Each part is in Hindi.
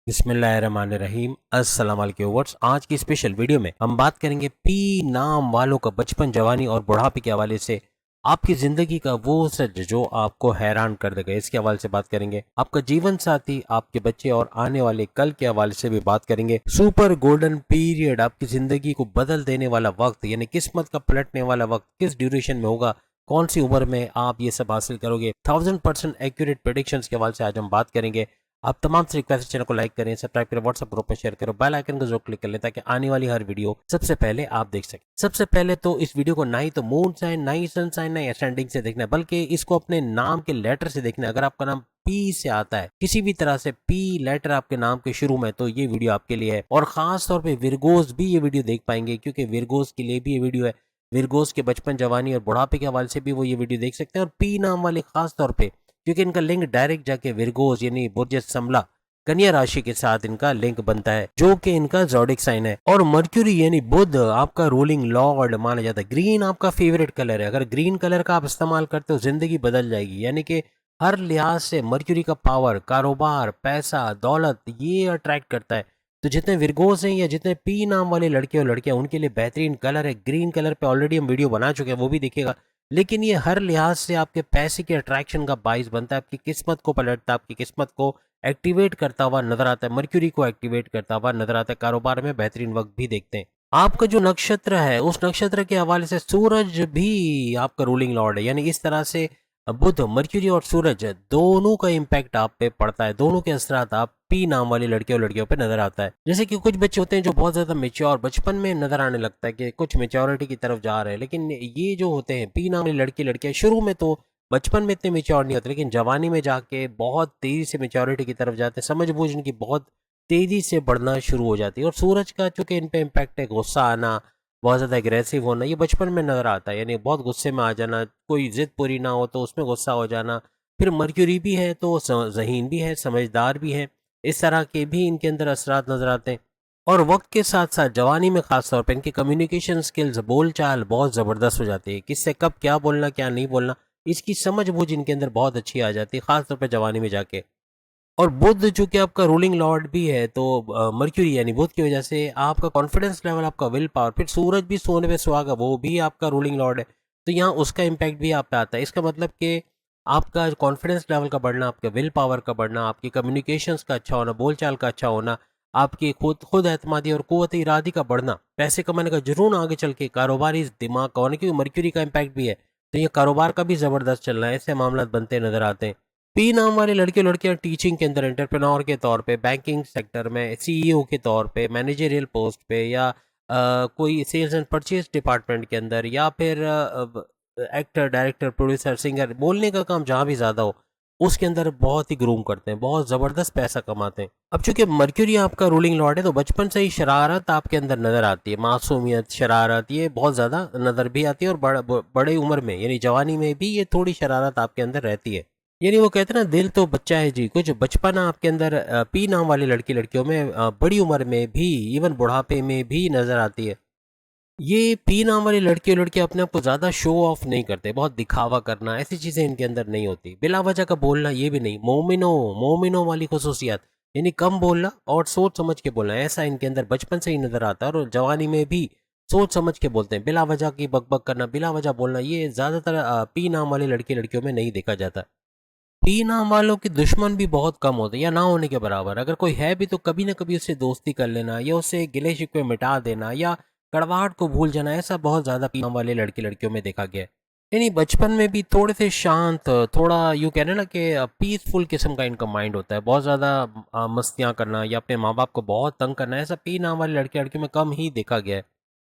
बिस्मिल्लाहिर्रहमानिर्रहीम। अस्सलाम वालेकुम व्यूअर्स। आज की स्पेशल वीडियो में हम बात करेंगे पी नाम वालों का बचपन, जवानी और बुढ़ापे के हवाले से आपकी जिंदगी का वो सच जो आपको हैरान कर देगा। इसके हवाले से बात करेंगे। आपका जीवन साथी, आपके बच्चे और आने वाले कल के हवाले से भी बात करेंगे। सुपर गोल्डन पीरियड, आपकी जिंदगी को बदल देने वाला वक्त, यानी किस्मत का पलटने वाला वक्त किस ड्यूरेशन में होगा, कौन सी उम्र में आप ये सब हासिल करोगे। 1000% एक्यूरेट प्रेडिक्शन के हवाले से आज हम बात करेंगे। आप तमाम से रिक्वेस्ट, चैनल को लाइक करें, सब्सक्राइब करें, व्हाट्सएप ग्रुप में शेयर करें, बेल आइकन को जरूर क्लिक कर लें ताकि आने वाली हर वीडियो सबसे पहले आप देख सकें। सबसे पहले तो इस वीडियो को ना ही तो मून साइन, ना ही सन साइन, ना ही असेंडिंग से देखना है, बल्कि इसको अपने नाम के लेटर से देखना है। अगर आपका नाम पी से आता है, किसी भी तरह से पी लेटर आपके नाम के शुरू में, तो ये वीडियो आपके लिए है। और खास तौर पे विरगोज भी ये वीडियो देख पाएंगे, क्योंकि विरगोज के लिए भी ये वीडियो है। विरगोज के बचपन, जवानी और बुढ़ापे के हवाले से भी वो ये वीडियो देख सकते हैं। और पी नाम वाले खास तौर पे, क्योंकि इनका लिंक डायरेक्ट जाके विरगोज यानी बुर्ज संभला, कन्या राशि के साथ इनका लिंक बनता है, जो कि इनका ज़ोडिक साइन है। और मर्क्यूरी यानी बुध आपका रूलिंग लॉर्ड माना जाता है। ग्रीन आपका फेवरेट कलर है। अगर ग्रीन कलर का आप इस्तेमाल करते हो, जिंदगी बदल जाएगी। यानी कि हर लिहाज से मर्क्यूरी का पावर, कारोबार, पैसा, दौलत, ये अट्रैक्ट करता है। तो जितने विरगोस हैं या जितने पी नाम वाले लड़के और लड़कियां, उनके लिए बेहतरीन कलर है ग्रीन कलर। पे ऑलरेडी हम वीडियो बना चुके हैं, वो भी देखिएगा। लेकिन ये हर लिहाज से आपके पैसे के अट्रैक्शन का बाइस बनता है, आपकी किस्मत को पलटता है, आपकी किस्मत को एक्टिवेट करता हुआ नजर आता है, मर्क्यूरी को एक्टिवेट करता हुआ नजर आता है। कारोबार में बेहतरीन वक्त भी देखते हैं। आपका जो नक्षत्र है, उस नक्षत्र के हवाले से सूरज भी आपका रूलिंग लॉर्ड है। यानी इस तरह से बुध, मर्क्यूरी और सूरज दोनों का इम्पैक्ट आप पे पड़ता है। दोनों के असरात आप पी नाम वाली लड़के और लड़कियों पे नजर आता है। जैसे कि कुछ बच्चे होते हैं जो बहुत ज्यादा मेच्योर बचपन में नजर आने लगता है कि कुछ मेच्योरिटी की तरफ जा रहे हैं, लेकिन ये जो होते हैं पी नाम वाली लड़के लड़कियां, शुरू में तो बचपन में इतने मेच्योर नहीं होते, लेकिन जवानी में जाके बहुत तेजी से मेच्योरिटी की तरफ जाते हैं। समझ बूझ इनकी बहुत तेजी से बढ़ना शुरू हो जाती है। और सूरज का चूंकि इन पे इम्पैक्ट है, गुस्सा आना, बहुत ज़्यादा एग्रेसिव होना, ये बचपन में नजर आता है। यानी बहुत गुस्से में आ जाना, कोई जिद पूरी ना हो तो उसमें गुस्सा हो जाना। फिर मर्क्यूरी भी है तो ज़हीन भी है, समझदार भी है। इस तरह के भी इनके अंदर असरात नजर आते हैं। और वक्त के साथ साथ जवानी में खास तौर पर इनकी कम्युनिकेशन स्किल्स, बोलचाल बहुत ज़बरदस्त हो जाती है। किससे कब क्या बोलना, क्या नहीं बोलना, इसकी समझ बूझ इनके अंदर बहुत अच्छी आ जाती है, खासतौर पे जवानी में जाके। और बुध चूंकि आपका रूलिंग लॉर्ड भी है, तो मर्क्यूरी यानी बुध की वजह से आपका कॉन्फिडेंस लेवल, आपका विल पावर, फिर सूरज भी सोने पे सुहागा, वो भी आपका रूलिंग लॉर्ड है, तो यहाँ उसका इम्पैक्ट भी आप पे आता है। इसका मतलब कि आपका कॉन्फिडेंस लेवल का बढ़ना, आपके विल पावर का बढ़ना, आपकी कम्युनिकेशंस का अच्छा होना, बोलचाल का अच्छा होना, आपकी खुद खुद एतमादी और कुव्वत इरादी का बढ़ना, पैसे कमाने का जुनून आगे चल के, कारोबारी दिमाग का होना, क्योंकि मर्क्यूरी का इम्पैक्ट भी है, तो ये कारोबार का भी ज़बरदस्त चल रहा है। ऐसे मामला बनते नजर आते हैं। पी नाम वाले लड़के लड़कियां टीचिंग के अंदर, एंटरप्रेन्योर के तौर पे, बैंकिंग सेक्टर में सीईओ के तौर पे, मैनेजरियल पोस्ट पे, या कोई सेल्स एंड परचेज डिपार्टमेंट के अंदर, या फिर एक्टर, डायरेक्टर, प्रोड्यूसर, सिंगर, बोलने का काम जहाँ भी ज़्यादा हो, उसके अंदर बहुत ही ग्रूम करते हैं, बहुत ज़बरदस्त पैसा कमाते हैं। अब चूंकि मर्क्यूरी आपका रूलिंग लॉर्ड है, तो बचपन से ही शरारत आपके अंदर नज़र आती है। मासूमियत, शरारत, ये बहुत ज़्यादा नज़र भी आती है। और बड़े उम्र में यानी जवानी में भी ये थोड़ी शरारत आपके अंदर रहती है। यानी वो कहते हैं ना, दिल तो बच्चा है जी, कुछ बचपना आपके अंदर पी नाम वाली लड़की लड़कियों में बड़ी उम्र में भी, इवन बुढ़ापे में भी नजर आती है। ये पी नाम वाली लड़की और लड़के अपने आप को ज्यादा शो ऑफ नहीं करते, बहुत दिखावा करना, ऐसी चीजें इनके अंदर नहीं होती। बिला वजह का बोलना, ये भी नहीं। मोमिनो मोमिनो वाली खसूसियात, यानी कम बोलना और सोच समझ के बोलना, ऐसा इनके अंदर बचपन से ही नजर आता है। और जवानी में भी सोच समझ के बोलते हैं। बिला वजह की बकबक करना, बिला वजह बोलना, ये ज्यादातर पी नाम वाली लड़की लड़कियों में नहीं देखा जाता। पी नाम वालों के दुश्मन भी बहुत कम होते हैं, या ना होने के बराबर। अगर कोई है भी तो कभी ना कभी उससे दोस्ती कर लेना, या उससे गिले शिकवे मिटा देना, या कड़वाहट को भूल जाना, ऐसा बहुत ज्यादा पी नाम वाले लड़के लड़कियों में देखा गया है। यानी बचपन में भी थोड़े से शांत, थोड़ा यूँ कहना ना कि पीसफुल किस्म का इनका माइंड होता है। बहुत ज़्यादा मस्तियाँ करना या अपने माँ बाप को बहुत तंग करना, ऐसा पी नाम वाले लड़के लड़कियों में कम ही देखा गया है।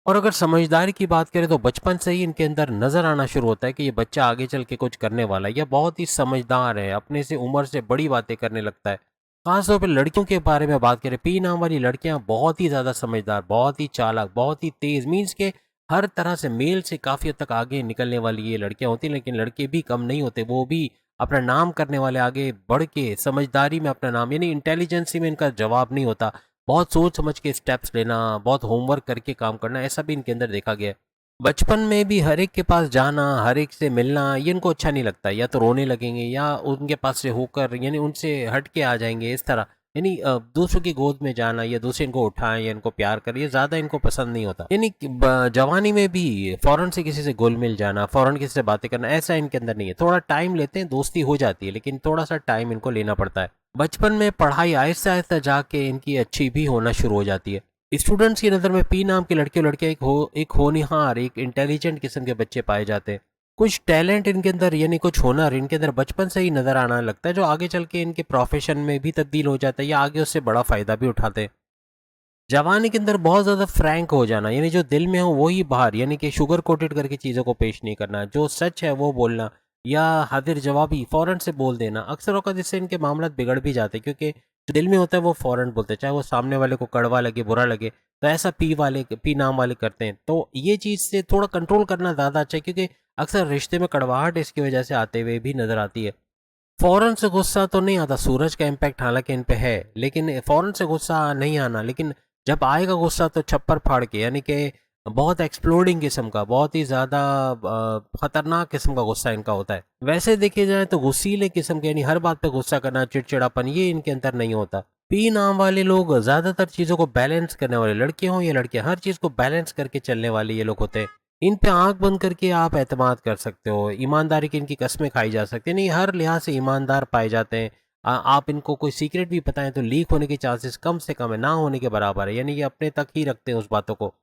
और अगर समझदारी की बात करें तो बचपन से ही इनके अंदर नजर आना शुरू होता है कि ये बच्चा आगे चल के कुछ करने वाला है, या बहुत ही समझदार है, अपने से उम्र से बड़ी बातें करने लगता है। खासतौर पर लड़कियों के बारे में बात करें, पी नाम वाली लड़कियां बहुत ही ज्यादा समझदार, बहुत ही चालाक, बहुत ही तेज, मीन्स के हर तरह से मेल से काफी हद तक आगे निकलने वाली ये लड़कियां होती हैं। लेकिन लड़के भी कम नहीं होते, वो भी अपना नाम करने वाले, आगे बढ़ के समझदारी में अपना नाम, यानी इंटेलिजेंसी में इनका जवाब नहीं होता। बहुत सोच समझ के स्टेप्स लेना, बहुत होमवर्क करके काम करना, ऐसा भी इनके अंदर देखा गया है। बचपन में भी हर एक के पास जाना, हर एक से मिलना, ये इनको अच्छा नहीं लगता। या तो रोने लगेंगे, या उनके पास से होकर यानी उनसे हट के आ जाएंगे, इस तरह। यानी दूसरों की गोद में जाना या दूसरे इनको उठाएं या इनको प्यार करें, ये ज़्यादा इनको पसंद नहीं होता। यानी कि जवानी में भी फ़ौरन से किसी से घुल मिल जाना, फ़ौरन किसी से बातें करना, ऐसा इनके अंदर नहीं है। थोड़ा टाइम लेते हैं, दोस्ती हो जाती है, लेकिन थोड़ा सा टाइम इनको लेना पड़ता है। बचपन में पढ़ाई आहिस्ता आहिस्ता जाके इनकी अच्छी भी होना शुरू हो जाती है। स्टूडेंट्स की नज़र में पी नाम के लड़के और लड़कियाँ एक होनहार, एक इंटेलिजेंट किस्म के बच्चे पाए जाते हैं। कुछ टैलेंट इनके अंदर, यानी कुछ हुनर इनके अंदर बचपन से ही नज़र आना लगता है, जो आगे चल के इनके प्रोफेशन में भी तब्दील हो जाता है या आगे उससे बड़ा फ़ायदा भी उठाते हैं। जवानी के अंदर बहुत ज़्यादा फ्रैंक हो जाना, यानी जो दिल में हो वो ही बाहर, यानी कि शुगर कोटेड करके चीज़ों को पेश नहीं करना, जो सच है वो बोलना या हाजिर जवाबी फ़ौरन से बोल देना। अक्सर औक़ात इससे इनके मामला बिगड़ भी जाते हैं, क्योंकि जो दिल में होता है वो फ़ौरन बोलते हैं, चाहे वो सामने वाले को कड़वा लगे, बुरा लगे। तो ऐसा पी नाम वाले करते हैं। तो ये चीज़ से थोड़ा कंट्रोल करना ज़्यादा अच्छा है, क्योंकि अक्सर रिश्ते में कड़वाहट इसकी वजह से आते हुए भी नज़र आती है। फ़ौरन से गुस्सा तो नहीं आता, सूरज का इम्पैक्ट हालाँकि इन पे है, लेकिन फ़ौरन से गुस्सा नहीं आना, लेकिन जब आएगा गुस्सा तो छप्पर फाड़ के, यानी कि बहुत एक्सप्लोडिंग किस्म का, बहुत ही ज़्यादा खतरनाक किस्म का गुस्सा इनका होता है। वैसे देखे जाए तो गुस्सीले किस्म के, यानी हर बात पे गुस्सा करना, चिड़चिड़ापन, ये इनके अंदर नहीं होता। पी नाम वाले लोग ज़्यादातर चीज़ों को बैलेंस करने वाले, लड़के हों या लड़कियाँ, हर चीज़ को बैलेंस करके चलने वाले ये लोग होते हैं। इन पे आँख बंद करके आप एतमाद कर सकते हो, ईमानदारी की इनकी कस्में खाई जा सकती हैं, नहीं हर लिहाज से ईमानदार पाए जाते हैं। आप इनको कोई सीक्रेट भी बताएँ तो लीक होने के चांसेस कम से कम है, ना होने के बराबर है, यानी कि अपने तक ही रखते हैं उस बातों को।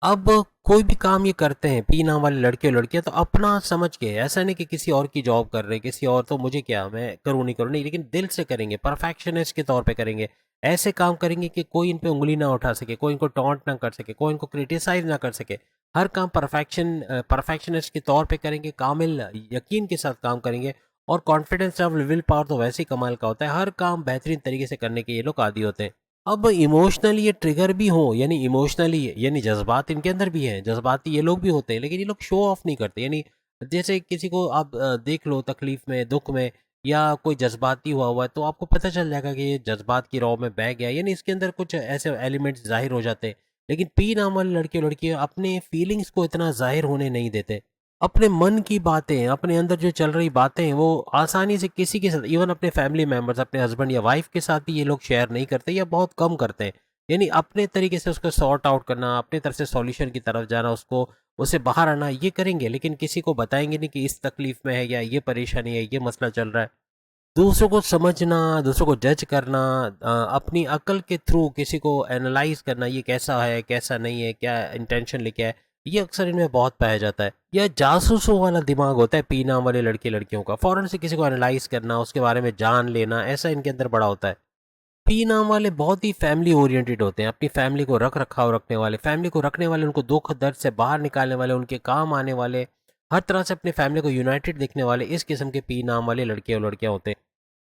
अब कोई भी काम ये करते हैं पी नाम वाले लड़के और लड़कियां, तो अपना समझ के, ऐसा नहीं कि किसी और की जॉब कर रहे हैं, किसी और तो मुझे क्या, मैं करूँ नहीं करूँ, नहीं, लेकिन दिल से करेंगे, परफेक्शनिस्ट के तौर पे करेंगे। ऐसे काम करेंगे कि कोई इन पे उंगली ना उठा सके, कोई इनको टॉन्ट ना कर सके, कोई इनको क्रिटिसाइज ना कर सके। हर काम परफेक्शनिस्ट के तौर पे करेंगे, कामिल यकीन के साथ काम करेंगे। और कॉन्फिडेंस और विल पावर तो वैसे ही कमाल का होता है, हर काम बेहतरीन तरीके से करने के ये लोग आदी होते हैं। अब इमोशनली ये ट्रिगर भी हो, यानी इमोशनली, यानी जज्बात इनके अंदर भी हैं, जज्बाती ये लोग भी होते हैं, लेकिन ये लोग शो ऑफ नहीं करते। यानी जैसे किसी को आप देख लो तकलीफ में, दुख में, या कोई जज्बाती हुआ हुआ है, तो आपको पता चल जाएगा कि ये जज्बात की रौ में बह गया, यानी इसके अंदर कुछ ऐसे एलिमेंट्स जाहिर हो जाते हैं। लेकिन पी नाम वाले लड़के लड़कियां अपने फीलिंग्स को इतना जाहिर होने नहीं देते। अपने मन की बातें, अपने अंदर जो चल रही बातें, वो आसानी से किसी के साथ, इवन अपने फैमिली मेंबर्स, अपने हस्बैंड या वाइफ के साथ भी ये लोग शेयर नहीं करते या बहुत कम करते हैं। यानी अपने तरीके से उसको सॉर्ट आउट करना, अपने तरफ से सॉल्यूशन की तरफ जाना, उसको उससे बाहर आना, ये करेंगे, लेकिन किसी को बताएंगे नहीं कि इस तकलीफ में है या ये परेशानी है, ये मसला चल रहा है। दूसरों को समझना, दूसरों को जज करना, अपनी अक्ल के थ्रू किसी को एनालाइज करना, ये कैसा है, कैसा नहीं है, क्या इंटेंशन लेके है, ये अक्सर इनमें बहुत पाया जाता है। यह जासूसों वाला दिमाग होता है पी नाम वाले लड़के लड़कियों का, फौरन से किसी को एनालाइज करना, उसके बारे में जान लेना, ऐसा इनके अंदर बड़ा होता है। पी नाम वाले बहुत ही फैमिली ओरिएंटेड होते हैं, अपनी फैमिली को रख रखाव रखने वाले, फैमिली को रखने वाले, उनको दुख दर्द से बाहर निकालने वाले, उनके काम आने वाले, हर तरह से अपनी फैमिली को यूनाइटेड देखने वाले, इस किस्म के पी नाम वाले लड़के और लड़कियां होते हैं।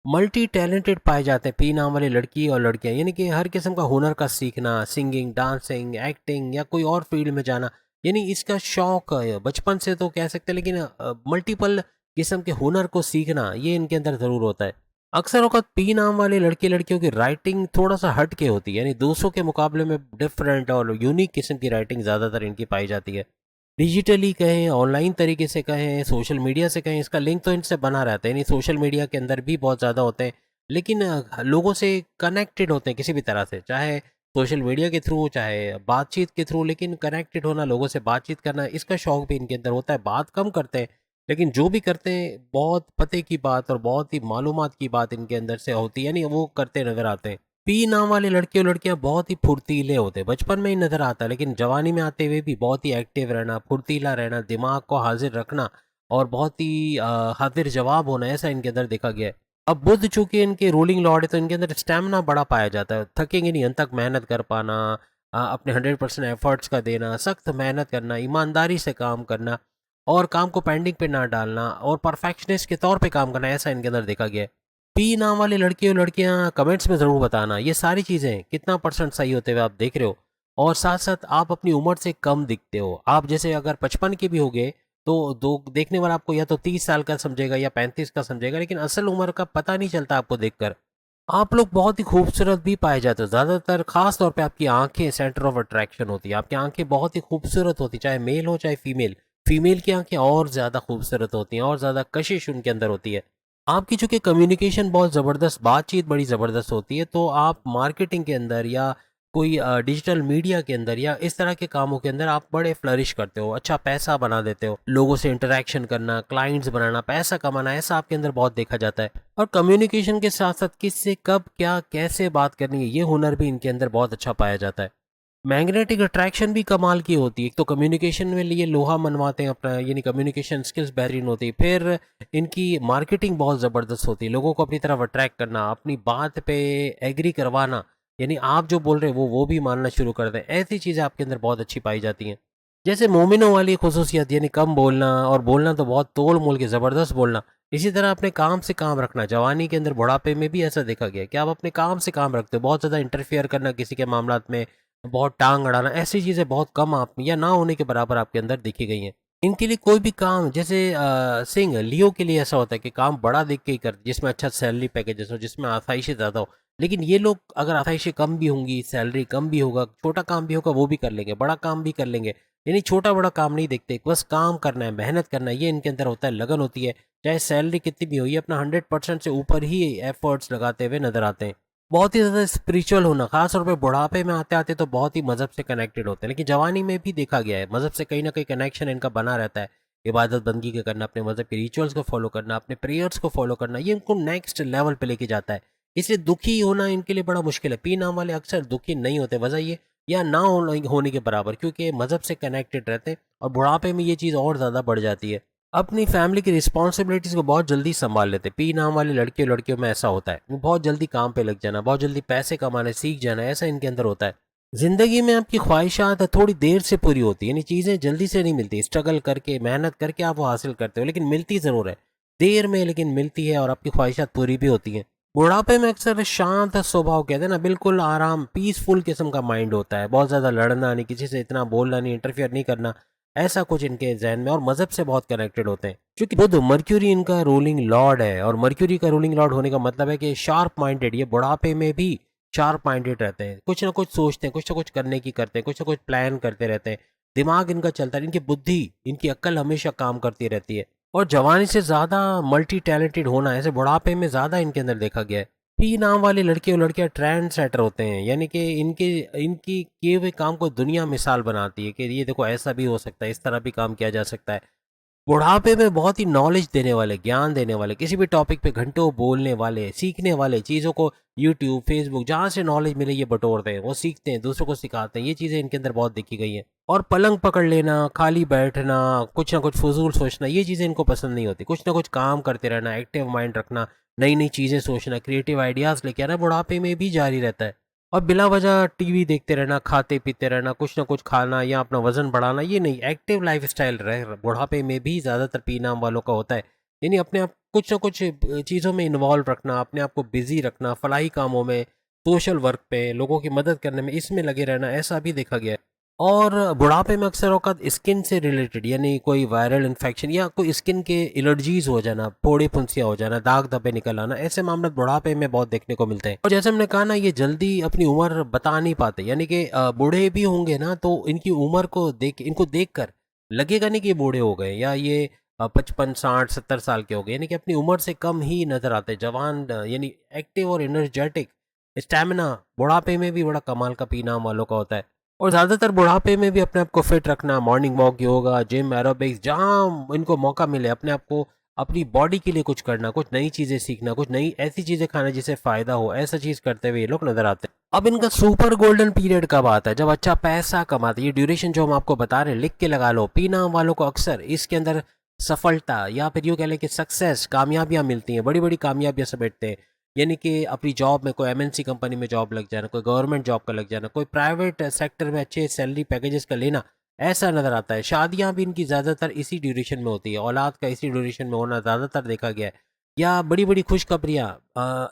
मल्टी टैलेंटेड पाए जाते हैं पी नाम वाले लड़की और लड़कियां, यानी कि हर किस्म का हुनर का सीखना, सिंगिंग, डांसिंग, एक्टिंग या कोई और फील्ड में जाना, यानी इसका शौक बचपन से तो कह सकते हैं, लेकिन मल्टीपल किस्म के हुनर को सीखना ये इनके अंदर ज़रूर होता है। अक्सर वक्त पी नाम वाले लड़के लड़कियों की राइटिंग थोड़ा सा हट के होती है, यानी दूसरों के मुकाबले में डिफरेंट और यूनिक किस्म की राइटिंग ज़्यादातर इनकी पाई जाती है। डिजिटली कहें, ऑनलाइन तरीके से कहें, सोशल मीडिया से कहें, इसका लिंक तो इनसे बना रहता है, यानी सोशल मीडिया के अंदर भी बहुत ज़्यादा होते हैं, लेकिन लोगों से कनेक्टेड होते हैं किसी भी तरह से, चाहे सोशल मीडिया के थ्रू, चाहे बातचीत के थ्रू, लेकिन कनेक्टेड होना, लोगों से बातचीत करना, इसका शौक भी इनके अंदर होता है। बात कम करते हैं, लेकिन जो भी करते हैं बहुत पते की बात और बहुत ही मालूमात की बात इनके अंदर से होती है, यानी वो करते नज़र आते हैं। पी नाम वाले लड़के और लड़कियां बहुत ही फुर्तीले होते हैं, बचपन में ही नजर आता है, लेकिन जवानी में आते हुए भी बहुत ही एक्टिव रहना, फुर्तीला रहना, दिमाग को हाजिर रखना और बहुत ही हाजिर जवाब होना, ऐसा इनके अंदर देखा गया है। अब बुध चूंकि इनके रूलिंग लॉर्ड है, तो इनके अंदर स्टेमिना बड़ा पाया जाता है, थकेंगे नहीं, अंत तक मेहनत कर पाना, अपने 100% एफर्ट्स का देना, सख्त मेहनत करना, ईमानदारी से काम करना और काम को पेंडिंग पे ना डालना और परफेक्शनिस्ट के तौर पे काम करना, ऐसा इनके अंदर देखा गया है। पी नाम वाली लड़के और लड़कियां कमेंट्स में ज़रूर बताना ये सारी चीज़ें कितना परसेंट सही होते हुए आप देख रहे हो। और साथ साथ आप अपनी उम्र से कम दिखते हो, आप जैसे अगर 55 के भी होगे तो दो देखने वाला आपको या तो 30 साल का समझेगा या 35 का समझेगा, लेकिन असल उम्र का पता नहीं चलता आपको देखकर। आप लोग बहुत ही खूबसूरत भी पाए जाते हो, ज़्यादातर खास तौर पे आपकी आंखें सेंटर ऑफ अट्रैक्शन होती है, आपकी आंखें बहुत ही खूबसूरत होती, चाहे मेल हो चाहे फीमेल। फीमेल की आंखें और ज़्यादा खूबसूरत होती हैं और ज़्यादा कशिश उनके अंदर होती है। आपकी चूँकि कम्युनिकेशन बहुत ज़बरदस्त, बातचीत बड़ी ज़बरदस्त होती है, तो आप मार्केटिंग के अंदर या कोई डिजिटल मीडिया के अंदर या इस तरह के कामों के अंदर आप बड़े फ्लरिश करते हो, अच्छा पैसा बना देते हो। लोगों से इंटरैक्शन करना, क्लाइंट्स बनाना, पैसा कमाना, ऐसा आपके अंदर बहुत देखा जाता है। और कम्युनिकेशन के साथ-साथ किससे, कब, क्या, कैसे बात करनी है, ये हुनर भी इनके अंदर बहुत अच्छा पाया जाता है। मैग्नेटिक अट्रैक्शन भी कमाल की होती है। एक तो कम्युनिकेशन में लिए लोहा मनवाते हैं अपना, यानी कम्युनिकेशन स्किल्स बेहतरीन होती है। फिर इनकी मार्केटिंग बहुत ज़बरदस्त होती है, लोगों को अपनी तरफ अट्रैक्ट करना, अपनी बात पे एग्री करवाना, यानी आप जो बोल रहे हो वो भी मानना शुरू कर दें। ऐसी चीज़ें आपके अंदर बहुत अच्छी पाई जाती हैं। जैसे मोमिनों वाली खुसूसियत, यानी कम बोलना, और बोलना तो बहुत तोल मोल के ज़बरदस्त बोलना। इसी तरह अपने काम से काम रखना, जवानी के अंदर बुढ़ापे में भी ऐसा देखा गया है कि आप अपने काम से काम रखते हो। बहुत ज़्यादा इंटरफेयर करना किसी के मामलात में, बहुत टांग अड़ाना, ऐसी चीज़ें बहुत कम आप या ना होने के बराबर आपके अंदर देखी गई हैं। इनके लिए कोई भी काम, जैसे सिंह लियो के लिए ऐसा होता है कि काम बड़ा देख के ही करते, जिसमें अच्छा सैलरी पैकेजेस हो, जिसमें आसाइशें ज़्यादा हो। लेकिन ये लोग अगर आसाइशें कम भी होंगी, सैलरी कम भी होगा, छोटा काम भी होगा वो भी कर लेंगे, बड़ा काम भी कर लेंगे। यानी छोटा बड़ा काम नहीं देखते, बस काम करना है, मेहनत करना है, ये इनके अंदर होता है, लगन होती है। चाहे सैलरी कितनी भी हो, ये अपना 100% से ऊपर ही एफर्ट्स लगाते हुए नजर आते हैं। बहुत ही ज़्यादा स्पिरिचुअल होना, ख़ास तौर पे बुढ़ापे में आते-आते तो बहुत ही मज़हब से कनेक्टेड होते हैं। लेकिन जवानी में भी देखा गया है, मज़हब से कहीं न कहीं कनेक्शन इनका बना रहता है। इबादत बंदगी का करना, अपने मज़हब के रिचुअल्स को फ़ॉलो करना, अपने प्रेयर्स को फ़ॉलो करना, ये इनको नेक्स्ट लेवल पे लेके जाता है। इसलिए दुखी होना इनके लिए बड़ा मुश्किल है। पी नाम वाले अक्सर दुखी नहीं होते, वजह ये या ना होने के बराबर, क्योंकि मज़हब से कनेक्टेड रहते हैं और बुढ़ापे में ये चीज़ और ज़्यादा बढ़ जाती है। अपनी फैमिली की रिस्पॉन्सिबिलिटीज़ को बहुत जल्दी सँभाल लेते हैं। पी नाम वाले लड़के और लड़कियों में ऐसा होता है। वो बहुत जल्दी काम पे लग जाना, बहुत जल्दी पैसे कमाने सीख जाना, ऐसा इनके अंदर होता है। ज़िंदगी में आपकी ख्वाहिशात थोड़ी देर से पूरी होती है, यानी चीज़ें जल्दी से नहीं मिलती। स्ट्रगल करके, मेहनत करके आप वो हासिल करते हो, लेकिन मिलती ज़रूर है। देर में लेकिन मिलती है और आपकी ख्वाहिशात पूरी भी होती हैं। बुढ़ापे में अक्सर शांत स्वभाव कहते हैं ना, बिल्कुल आराम, पीसफुल किस्म का माइंड होता है। बहुत ज़्यादा लड़ना नहीं, किसी से इतना बोलना नहीं, इंटरफियर नहीं करना, ऐसा कुछ इनके ज़हन में, और मज़हब से बहुत कनेक्टेड होते हैं। क्योंकि बुध मर्क्यूरी इनका रूलिंग लॉर्ड है, और मर्क्यूरी का रूलिंग लॉर्ड होने का मतलब है कि शार्प माइंडेड, ये बुढ़ापे में भी शार्प माइंडेड रहते हैं। कुछ ना कुछ सोचते हैं, कुछ ना कुछ करने की करते हैं, कुछ ना कुछ प्लान करते रहते हैं। दिमाग इनका चलता है, इनकी बुद्धि, इनकी अक्ल हमेशा काम करती रहती है। और जवानी से ज़्यादा मल्टी टैलेंटेड होना ऐसे बुढ़ापे में ज़्यादा इनके अंदर देखा गया है। पी नाम वाले लड़के और लड़कियां ट्रेंड सेटर होते हैं, यानी कि इनके इनकी किए हुए काम को दुनिया मिसाल बनाती है कि ये देखो ऐसा भी हो सकता है, इस तरह भी काम किया जा सकता है। बुढ़ापे में बहुत ही नॉलेज देने वाले, ज्ञान देने वाले, किसी भी टॉपिक पे घंटों बोलने वाले, सीखने वाले, चीज़ों को यूट्यूब, फेसबुक, जहाँ से नॉलेज मिले ये बटोरते हैं, वो सीखते हैं, दूसरों को सिखाते हैं। ये चीज़ें इनके अंदर बहुत देखी गई हैं। और पलंग पकड़ लेना, खाली बैठना, कुछ ना कुछ फजूल सोचना, ये चीज़ें इनको पसंद नहीं होती। कुछ ना कुछ काम करते रहना, एक्टिव माइंड रखना, नई नई चीज़ें सोचना, क्रिएटिव आइडियाज़ लेके आना बुढ़ापे में भी जारी रहता है। और बिला वजह टीवी देखते रहना, खाते पीते रहना, कुछ ना कुछ खाना या अपना वजन बढ़ाना, ये नहीं। एक्टिव लाइफस्टाइल रह बुढ़ापे में भी ज़्यादातर पी नाम वालों का होता है। यानी अपने आप कुछ ना कुछ चीज़ों में इन्वॉल्व रखना, अपने आप को बिजी रखना, फलाही कामों में, सोशल वर्क पे, लोगों की मदद करने में, इसमें लगे रहना, ऐसा भी देखा गया है। और बुढ़ापे में अक्सर औक़ात स्किन से रिलेटेड, यानी कोई वायरल इन्फेक्शन या कोई स्किन के एलर्जीज़ हो जाना, फोड़े फुंसियाँ हो जाना, दाग धब्बे निकल आना, ऐसे मामले बुढ़ापे में बहुत देखने को मिलते हैं। और जैसे हमने कहा ना, ये जल्दी अपनी उम्र बता नहीं पाते, यानी कि बूढ़े भी होंगे ना तो इनकी उम्र को देख, इनको देखकर लगेगा नहीं कि ये बूढ़े हो गए या ये 55, 60, 70 साल के हो गए, यानी कि अपनी उम्र से कम ही नज़र आते। जवान यानी एक्टिव और एनर्जेटिक, स्टैमिना बुढ़ापे में भी बड़ा कमाल का पीना वालों का होता है। और ज़्यादातर बुढ़ापे में भी अपने आप को फिट रखना, morning walk, yoga, gym, aerobics, जहाँ इनको मौका मिले अपने आप को, अपनी बॉडी के लिए कुछ करना, कुछ नई चीज़ें सीखना, कुछ नई ऐसी चीज़ें खाना जिससे फ़ायदा हो, ऐसा चीज़ करते हुए ये लोग नज़र आते हैं। अब इनका सुपर गोल्डन पीरियड कब आता है? जब अच्छा पैसा कमाते हैं। ये ड्यूरेशन जो हम आपको बता रहे हैं, लिख के लगा लो। पी नाम वालों को अक्सर इसके अंदर सफलता या फिर यूँ कह लें कि सक्सेस, कामयाबियाँ मिलती हैं, बड़ी बड़ी कामयाबियाँ समेटते हैं। यानी कि अपनी जॉब में, कोई एमएनसी कंपनी में जॉब लग जाना, कोई गवर्नमेंट जॉब का लग जाना, कोई प्राइवेट सेक्टर में अच्छे सैलरी पैकेजेस का लेना, ऐसा नज़र आता है। शादियां भी इनकी ज़्यादातर इसी ड्यूरेशन में होती है, औलाद का इसी ड्यूरेशन में होना ज़्यादातर देखा गया है। या बड़ी बड़ी खुशखबरियाँ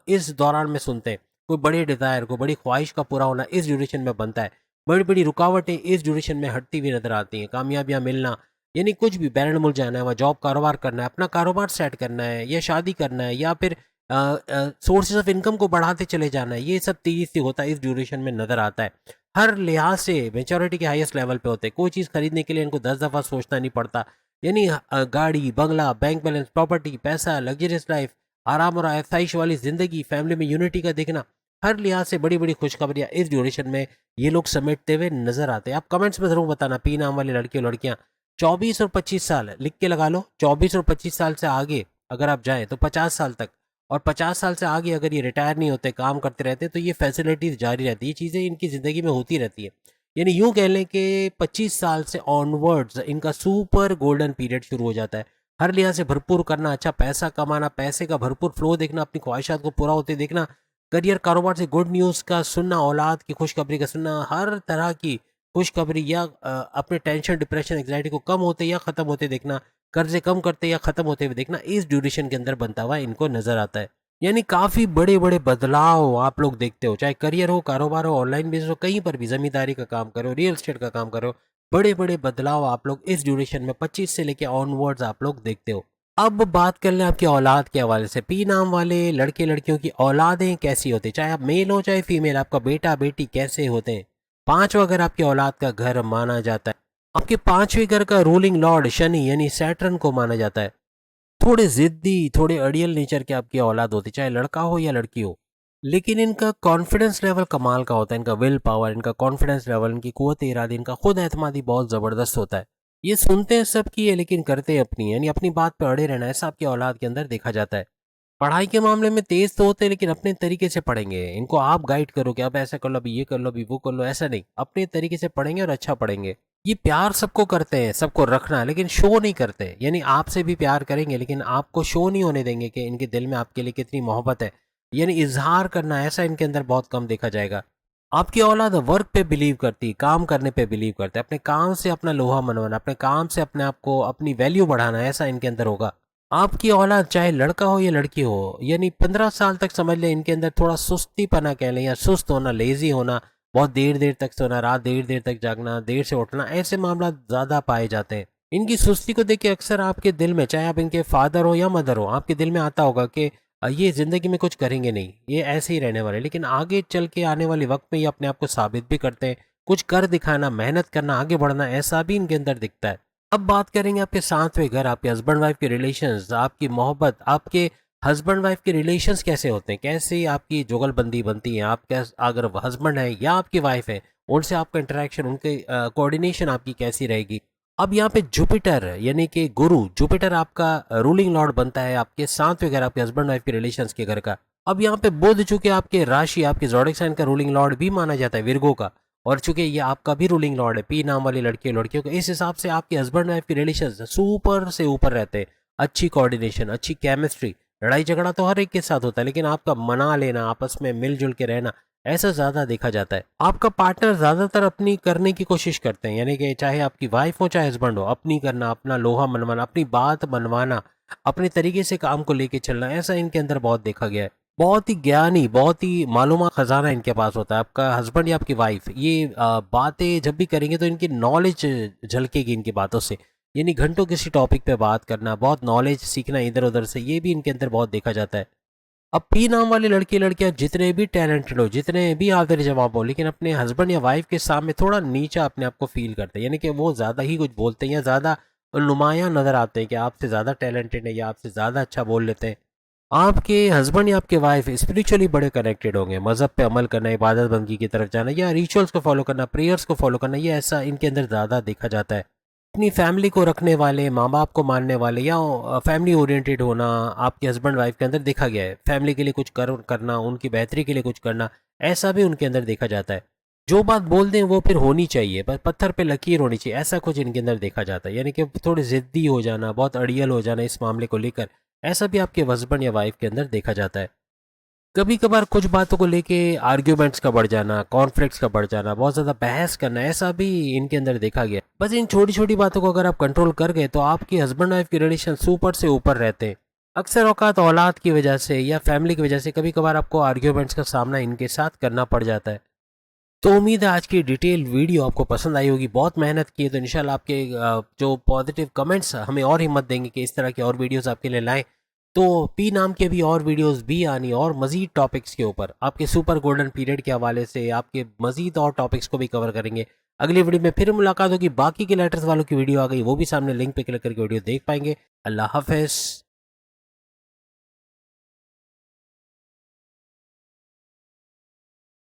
इस दौरान में सुनते हैं। कोई बड़े डिज़ायर, कोई बड़ी ख्वाहिश का पूरा होना इस ड्यूरेशन में बनता है। बड़ी बड़ी रुकावटें इस ड्यूरेशन में हटती हुई नज़र आती हैं। कामयाबियाँ मिलना, यानी कुछ भी बैरन मुल्क जाना है, वहाँ जॉब कारोबार करना है, अपना कारोबार सेट करना है, या शादी करना है, या फिर सोर्सेज ऑफ इनकम को बढ़ाते चले जाना है, ये सब तेजी से होता है, इस ड्यूरेशन में नज़र आता है। हर लिहाज से मेच्योरिटी के हाईएस्ट लेवल पे होते हैं। कोई चीज़ खरीदने के लिए इनको 10 दफ़ा सोचना नहीं पड़ता। यानी गाड़ी, बंगला, बैंक बैलेंस, प्रॉपर्टी, पैसा, लग्जरियस लाइफ, आराम और आसाइश वाली जिंदगी, फैमिली में यूनिटी का देखना, हर लिहाज से बड़ी बड़ी खुशखबरियां इस ड्यूरेशन में ये लोग समेटते हुए नजर आते हैं। आप कमेंट्स में जरूर बताना, पी नाम वाले लड़के और लड़कियां 24 और 25 साल लिख के लगा लो, 24 और 25 साल से आगे अगर आप जाएं तो 50 साल तक, और 50 साल से आगे अगर ये रिटायर नहीं होते, काम करते रहते, तो ये फैसिलिटीज जारी रहती है, ये चीज़ें इनकी ज़िंदगी में होती रहती है। यानी यूं कह लें कि 25 साल से ऑनवर्ड्स इनका सुपर गोल्डन पीरियड शुरू हो जाता है। हर लिहाज से भरपूर करना, अच्छा पैसा कमाना, पैसे का भरपूर फ्लो देखना, अपनी ख्वाहिशात को पूरा होते देखना, करियर कारोबार से गुड न्यूज़ का सुनना, औलाद की खुशखबरी का सुनना, हर तरह की खुशखबरी, या अपने टेंशन डिप्रेशन एंग्जाइटी को कम होते या ख़त्म होते देखना, कर्जे कम करते या ख़त्म होते हुए देखना, इस ड्यूरेशन के अंदर बनता हुआ इनको नज़र आता है। यानी काफ़ी बड़े बड़े बदलाव आप लोग देखते हो, चाहे करियर हो, कारोबार हो, ऑनलाइन बिजनेस हो, कहीं पर भी ज़मींदारी का काम करो, रियल एस्टेट का काम करो, बड़े बड़े बदलाव आप लोग इस ड्यूरेशन में 25 से लेके ऑनवर्ड्स आप लोग देखते हो। अब बात कर लें आपकी औलाद के हवाले से, पी नाम वाले लड़के लड़कियों की औलादें कैसी होती है, चाहे आप मेल हो चाहे फीमेल, आपका बेटा बेटी कैसे होते हैं। पांचवा घर आपकी औलाद का घर माना जाता है। आपके पांचवें घर का रूलिंग लॉर्ड शनि यानी सैटर्न को माना जाता है। थोड़े जिद्दी, थोड़े अड़ियल नेचर के आपकी औलाद होती, चाहे लड़का हो या लड़की हो, लेकिन इनका कॉन्फिडेंस लेवल कमाल का होता है, इनका विल पावर, इनका कॉन्फिडेंस लेवल, इनकी कुव्वत इरादी, इनका खुद एतमादी बहुत ज़बरदस्त होता है। ये सुनते हैं सबकी है लेकिन करते हैं अपनी, यानी अपनी बात पे अड़े रहना, ऐसा आपकी औलाद के अंदर देखा जाता है। पढ़ाई के मामले में तेज तो होते हैं लेकिन अपने तरीके से पढ़ेंगे, इनको आप गाइड करो कि अब ऐसा कर लो, अभी ये कर लो, अभी वो कर लो, ऐसा नहीं, अपने तरीके से पढ़ेंगे और अच्छा पढ़ेंगे। ये प्यार सबको करते हैं, सबको रखना, लेकिन शो नहीं करते, यानी आपसे भी प्यार करेंगे लेकिन आपको शो नहीं होने देंगे कि इनके दिल में आपके लिए कितनी मोहब्बत है, यानी इजहार करना ऐसा इनके अंदर बहुत कम देखा जाएगा। आपकी औलाद वर्क पे बिलीव करती है, काम करने पे बिलीव करते हैं, अपने काम से अपना लोहा मनवाना, अपने काम से अपने आप को, अपनी वैल्यू बढ़ाना, ऐसा इनके अंदर होगा। आपकी औलाद चाहे लड़का हो या लड़की हो, यानी 15 साल तक समझ लें इनके अंदर थोड़ा सुस्ती पना कह लें, या सुस्त होना, लेजी होना, बहुत देर देर तक सोना, रात देर देर तक जागना, देर से उठना, ऐसे मामला ज़्यादा पाए जाते हैं। इनकी सुस्ती को देख के अक्सर आपके दिल में, चाहे आप इनके फादर हो या मदर हो, आपके दिल में आता होगा कि ये ज़िंदगी में कुछ करेंगे नहीं, ये ऐसे ही रहने वाले, लेकिन आगे चल के आने वाले वक्त में ये अपने आप को साबित भी करते हैं, कुछ कर दिखाना, मेहनत करना, आगे बढ़ना, ऐसा भी इनके अंदर दिखता है। अब बात करेंगे आपके सातवें घर, आपके हस्बैंड वाइफ के रिलेशंस, आपकी मोहब्बत, आपके हस्बैंड वाइफ के रिलेशंस कैसे होते हैं, कैसे आपकी जुगलबंदी बनती है, आप कैसे, अगर हस्बैंड है या आपकी वाइफ है, उनसे आपका इंटरेक्शन, उनके कोऑर्डिनेशन आपकी कैसी रहेगी। अब यहाँ पे जुपिटर यानी कि गुरु, जुपिटर आपका रूलिंग लॉर्ड बनता है आपके सातवें घर, आपके हस्बैंड वाइफ के रिलेशंस के घर का। अब यहाँ पे बुध, चूंकि आपके राशि, आपके ज़ोडिक साइन का रूलिंग लॉर्ड भी माना जाता है विर्गो का, और चूंकि ये आपका भी रूलिंग लॉर्ड है पी नाम वाली लड़की लड़कियों का, इस हिसाब से आपके हस्बैंड वाइफ के रिलेशन सुपर से ऊपर रहते हैं। अच्छी कोऑर्डिनेशन, अच्छी केमिस्ट्री, लड़ाई झगड़ा तो हर एक के साथ होता है, लेकिन आपका मना लेना, आपस में मिलजुल के रहना, ऐसा ज़्यादा देखा जाता है। आपका पार्टनर ज़्यादातर अपनी करने की कोशिश करते हैं, यानी कि चाहे आपकी वाइफ हो चाहे हस्बैंड हो, अपनी करना, अपना लोहा मनवाना, अपनी बात मनवाना, अपने तरीके से काम को लेके चलना, ऐसा इनके अंदर बहुत देखा गया है। बहुत ही ज्ञानी, बहुत ही मालूम खजाना इनके पास होता है। आपका हस्बैंड या आपकी वाइफ ये बातें जब भी करेंगे तो इनकी नॉलेज झलकेगी इनकी बातों से, यानी घंटों किसी टॉपिक पे बात करना, बहुत नॉलेज सीखना इधर उधर से, ये भी इनके अंदर बहुत देखा जाता है। अब पी नाम वाले लड़के लड़कियां जितने भी टैलेंटेड हो, जितने भी आदर जवाब हो, लेकिन अपने हस्बैंड या वाइफ के सामने थोड़ा नीचा अपने आप को फील करते हैं, यानी कि वो ज़्यादा ही कुछ बोलते हैं या ज़्यादा नुमायां नज़र आते हैं कि आपसे ज़्यादा टैलेंटेड है या आपसे ज़्यादा अच्छा बोल लेते हैं। आपके हस्बैंड या आपके वाइफ स्पिरिचुअली बड़े कनेक्टेड होंगे, मज़हब पे अमल करना, इबादत बंदगी की तरफ जाना, या रिचुअल्स को फॉलो करना, प्रेयर्स को फॉलो करना, ये ऐसा इनके अंदर ज़्यादा देखा जाता है। अपनी फैमिली को रखने वाले, माँ बाप को मानने वाले, या फैमिली ओरिएंटेड होना आपके हस्बैंड वाइफ के अंदर देखा गया है। फैमिली के लिए कुछ करना, उनकी बेहतरी के लिए कुछ करना, ऐसा भी उनके अंदर देखा जाता है। जो बात बोल दें वो फिर होनी चाहिए, बस पत्थर पे लकीर होनी चाहिए, ऐसा कुछ इनके अंदर देखा जाता है, यानी कि थोड़े ज़िद्दी हो जाना, बहुत अड़ियल हो जाना इस मामले को लेकर, ऐसा भी आपके हस्बैंड या वाइफ के अंदर देखा जाता है। कभी कभार कुछ बातों को लेके आर्ग्यूमेंट्स का बढ़ जाना, कॉन्फ्लिक्ट्स का बढ़ जाना, बहुत ज़्यादा बहस करना, ऐसा भी इनके अंदर देखा गया। बस इन छोटी छोटी बातों को अगर आप कंट्रोल कर गए तो आपकी हस्बैंड वाइफ के रिलेशन सुपर से ऊपर रहते हैं। अक्सर औकात औलाद की वजह से या फैमिली की वजह से कभी कभार आपको आर्ग्यूमेंट्स का सामना इनके साथ करना पड़ जाता है। तो उम्मीद है आज की डिटेल वीडियो आपको पसंद आई होगी। बहुत मेहनत की है तो इंशाल्लाह आपके जो पॉजिटिव कमेंट्स हमें और हिम्मत देंगे कि इस तरह के और वीडियोस आपके लिए लाएं। तो पी नाम के भी और वीडियोस भी आनी, और मज़ीद टॉपिक्स के ऊपर आपके सुपर गोल्डन पीरियड के हवाले से आपके मज़ीद और टॉपिक्स को भी कवर करेंगे। अगली वीडियो में फिर मुलाकात होगी। बाकी के लेटर्स वालों की वीडियो आ गई, वो भी सामने लिंक पे क्लिक करके वीडियो देख पाएंगे। अल्लाह हाफ़िज़।